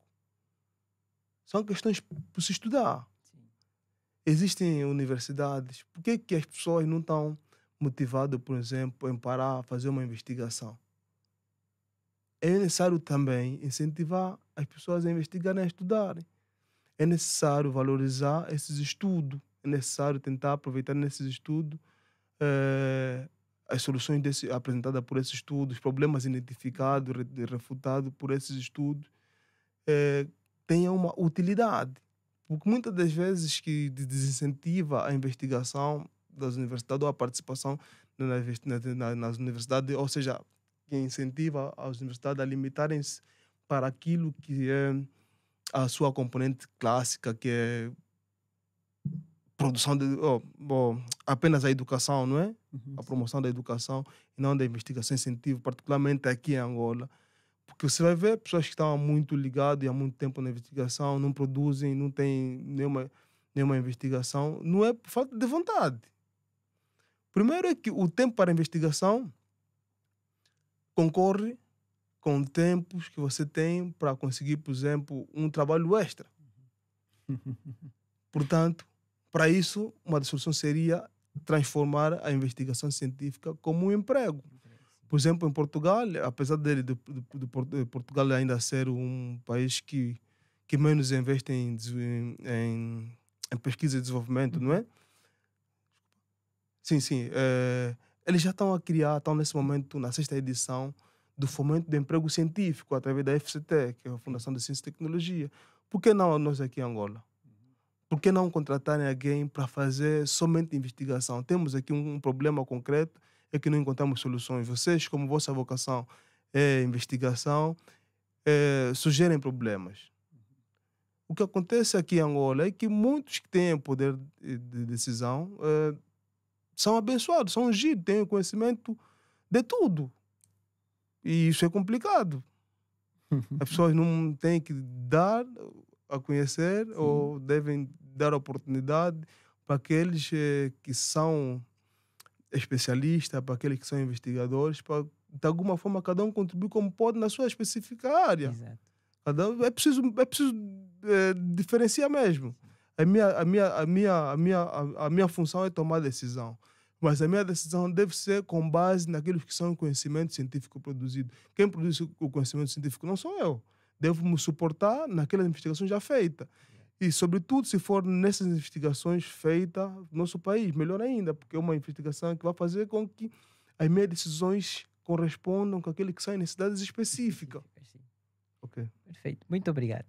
São questões para se estudar. Sim. Existem universidades. Por que as pessoas não estão motivadas, por exemplo, em parar a fazer uma investigação? É necessário também incentivar as pessoas a investigarem, a estudarem. É necessário valorizar esses estudos. É necessário tentar aproveitar nesses estudos as soluções apresentadas por esses estudos, os problemas identificados, refutados por esses estudos, tenham uma utilidade. Porque muitas das vezes que desincentiva a investigação das universidades ou a participação nas universidades, ou seja, que incentiva as universidades a limitarem-se para aquilo que é a sua componente clássica, que é produção de apenas a educação, não é? A promoção da educação e não da investigação incentivo, particularmente aqui em Angola. Porque você vai ver pessoas que estão muito ligadas e há muito tempo na investigação, não produzem, não têm nenhuma investigação. Não é por falta de vontade. Primeiro é que o tempo para a investigação concorre com tempos que você tem para conseguir, por exemplo, um trabalho extra. Portanto, para isso, uma das soluções seria transformar a investigação científica como um emprego. Por exemplo, em Portugal, apesar de Portugal ainda ser um país que menos investe em pesquisa e desenvolvimento, não é? Sim. Eles já estão a criar, estão nesse momento na 6ª edição do fomento do emprego científico através da FCT, que é a Fundação de Ciência e Tecnologia. Por que não nós aqui em Angola? Por que não contratarem alguém para fazer somente investigação? Temos aqui um problema concreto, é que não encontramos soluções. Vocês, como vossa vocação é investigação, sugerem problemas. O que acontece aqui em Angola é que muitos que têm poder de decisão são abençoados, são ungidos, têm o conhecimento de tudo. E isso é complicado. As pessoas não têm que dar a conhecer ou devem dar oportunidade para aqueles que são especialistas, para aqueles que são investigadores, para de alguma forma cada um contribuir como pode na sua específica área. Exato. É preciso diferenciar mesmo. A minha função é tomar decisão, mas a minha decisão deve ser com base naquilo que são o conhecimento científico produzido. Quem produz o conhecimento científico não sou eu. Devo me suportar naquelas investigações já feitas. E, sobretudo, se for nessas investigações feitas no nosso país, melhor ainda, porque é uma investigação que vai fazer com que as minhas decisões correspondam com aquilo que são necessidades específicas. Okay. Perfeito. Muito obrigado.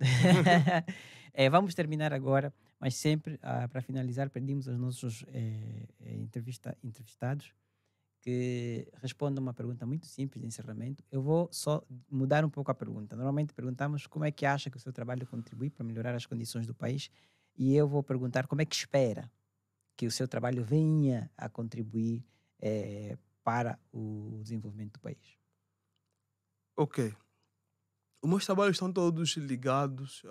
Vamos terminar agora, mas sempre, para finalizar, pedimos aos nossos entrevistados que respondam uma pergunta muito simples de encerramento. Eu vou só mudar um pouco a pergunta. Normalmente perguntamos como é que acha que o seu trabalho contribui para melhorar as condições do país, e eu vou perguntar como é que espera que o seu trabalho venha a contribuir para o desenvolvimento do país. Ok. Os meus trabalhos estão todos ligados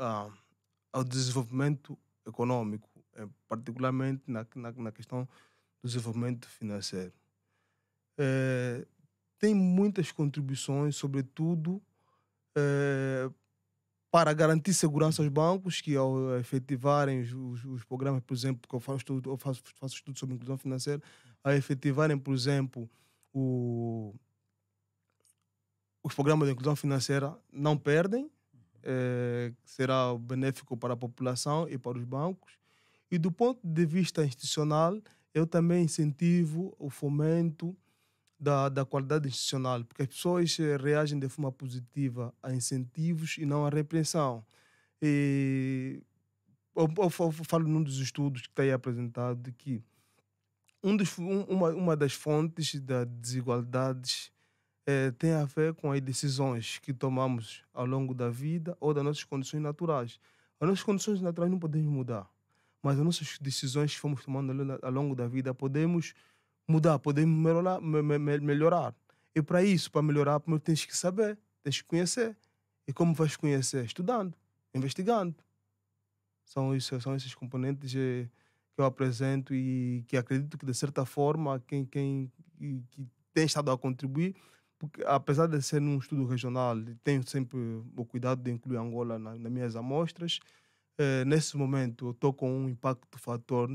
ao desenvolvimento econômico, particularmente na questão do desenvolvimento financeiro. Tem muitas contribuições, sobretudo para garantir segurança aos bancos, que ao efetivarem os programas, por exemplo, que eu faço estudo sobre inclusão financeira, a efetivarem, por exemplo, os programas de inclusão financeira não perdem, será benéfico para a população e para os bancos. E do ponto de vista institucional, eu também incentivo o fomento da qualidade institucional, porque as pessoas reagem de forma positiva a incentivos e não à repressão. E eu falo num dos estudos que está aí apresentado de que uma das fontes das desigualdades tem a ver com as decisões que tomamos ao longo da vida ou das nossas condições naturais. As nossas condições naturais não podemos mudar, mas as nossas decisões que fomos tomando ao longo da vida podemos mudar, podemos melhorar. E para isso, para melhorar, primeiro tens que saber, tens que conhecer. E como vais conhecer? Estudando, investigando. São esses componentes que eu apresento e que acredito que, de certa forma, quem que tem estado a contribuir, porque apesar de ser um estudo regional, tenho sempre o cuidado de incluir Angola nas minhas amostras. Nesse momento, eu estou com um impacto fator,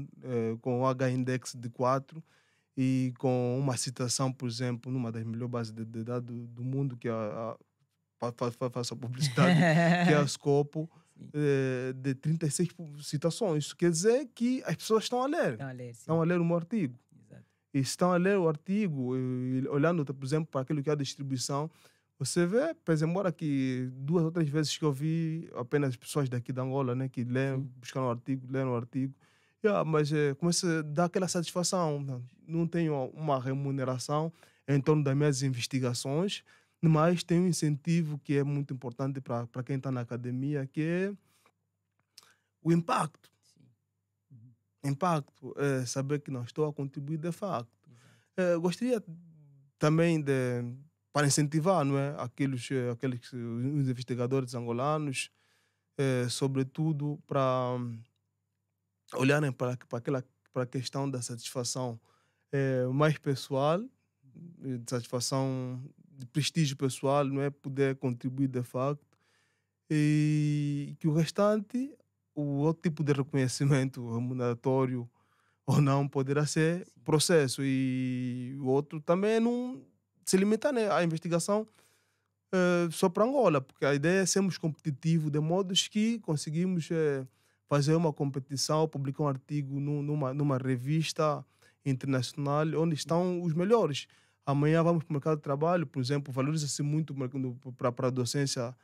com o H-index de 4 e com uma citação, por exemplo, numa das melhores bases de dados do mundo, que é faço a publicidade, que é a Scopo, de 36 citações. Isso quer dizer que as pessoas estão a ler. Estão a ler o meu artigo. Exato. E se estão a ler o artigo, e olhando, por exemplo, para aquilo que é a distribuição, você vê, pois embora que 2 ou 3 vezes que eu vi apenas pessoas daqui de Angola, né, que leem, buscam o artigo, leem o artigo, mas começa a dar aquela satisfação. Não tenho uma remuneração em torno das minhas investigações, mas tem um incentivo que é muito importante para quem está na academia, que é o impacto. Impacto, saber que não estou a contribuir de facto. Gostaria também para incentivar, não é, aqueles os investigadores angolanos, sobretudo para olharem para a questão da satisfação mais pessoal, de satisfação de prestígio pessoal, não é, poder contribuir de facto, e que o restante, o outro tipo de reconhecimento remuneratório ou não, poderá ser processo, e o outro também não se limita, né, à investigação só para Angola, porque a ideia é sermos competitivos de modos que conseguimos fazer uma competição, publicar um artigo numa revista internacional onde estão os melhores. Amanhã vamos para o mercado de trabalho, por exemplo, valoriza-se muito para a docência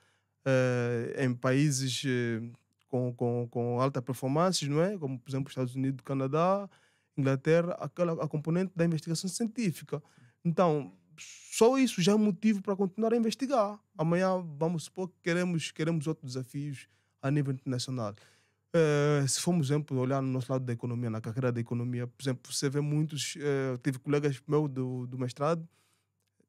em países com alta performance, não é? Como, por exemplo, Estados Unidos, Canadá, Inglaterra, a componente da investigação científica. Então, só isso já é motivo para continuar a investigar. Amanhã, vamos supor que queremos outros desafios a nível internacional. Se formos, por exemplo, olhar no nosso lado da economia, na carreira da economia, por exemplo, você vê muitos, tive colegas meus do mestrado,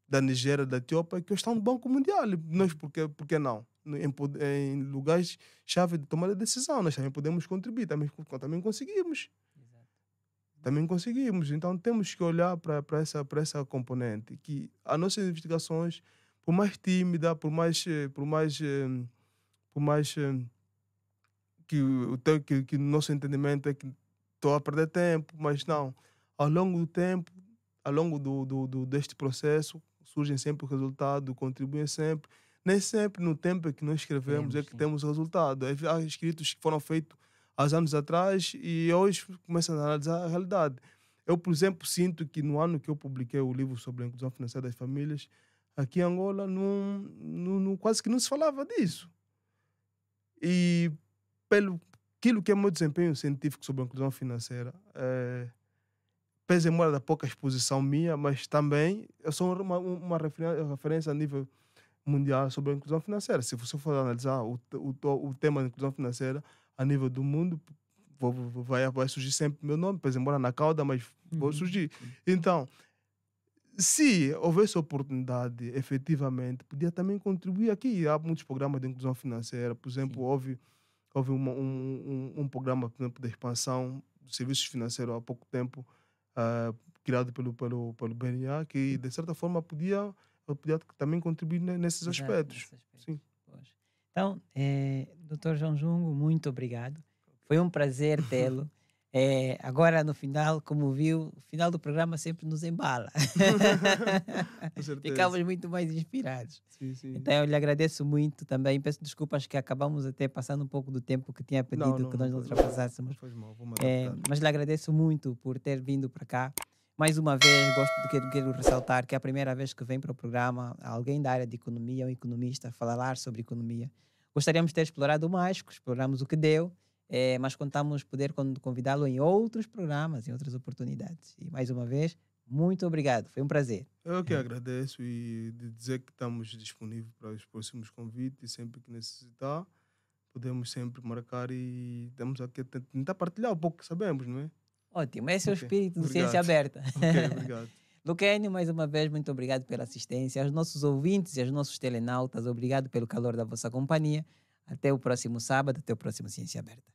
da Nigéria, da Etiópia, que estão no Banco Mundial. Nós, por que não? Em lugares-chave de tomada de decisão, nós também podemos contribuir, também conseguimos. Também conseguimos. Então, temos que olhar para essa componente, que as nossas investigações, por mais tímida, por mais que o nosso entendimento é que estou a perder tempo, mas não. Ao longo do tempo, ao longo deste processo, surgem sempre o resultado, contribuem sempre. Nem sempre no tempo que nós escrevemos é que temos o resultado. Há escritos que foram feitos há anos atrás e hoje começam a analisar a realidade. Eu, por exemplo, sinto que no ano que eu publiquei o livro sobre a inclusão financeira das famílias, aqui em Angola quase que não se falava disso. E pelo aquilo que é o meu desempenho científico sobre a inclusão financeira, pese em da pouca exposição minha, mas também eu sou uma referência a nível mundial sobre a inclusão financeira. Se você for analisar o tema da inclusão financeira a nível do mundo, vai surgir sempre meu nome, pese embora na cauda, mas vai surgir. Então, se houvesse oportunidade, efetivamente, podia também contribuir aqui. Há muitos programas de inclusão financeira. Por exemplo, houve um programa, por exemplo, de expansão de serviços financeiros há pouco tempo, criado pelo BNA, que de certa forma podia também contribuir nesses aspectos. Sim. Então, Dr. João Jungo, muito obrigado. Foi um prazer tê-lo. Agora, no final, como viu, o final do programa sempre nos embala. Ficamos muito mais inspirados. Sim, sim. Então, eu lhe agradeço muito também. Peço desculpas que acabamos até passando um pouco do tempo que tinha pedido que nós não ultrapassássemos. Mas lhe agradeço muito por ter vindo para cá. Mais uma vez, quero ressaltar que é a primeira vez que vem para o programa alguém da área de economia, um economista, falar sobre economia. Gostaríamos de ter explorado mais, exploramos o que deu, mas contamos poder convidá-lo em outros programas, em outras oportunidades. E mais uma vez, Muito obrigado, foi um prazer. Eu que agradeço e de dizer que estamos disponíveis para os próximos convites, sempre que necessitar, podemos sempre marcar e estamos aqui a tentar partilhar um pouco que sabemos, não é? Ótimo, esse é o Ok, espírito do obrigado. Ciência Aberta. Ok, obrigado. Luquene, mais uma vez, muito obrigado pela assistência. Aos nossos ouvintes e aos nossos telenautas, obrigado pelo calor da vossa companhia. Até o próximo sábado, até o próximo Ciência Aberta.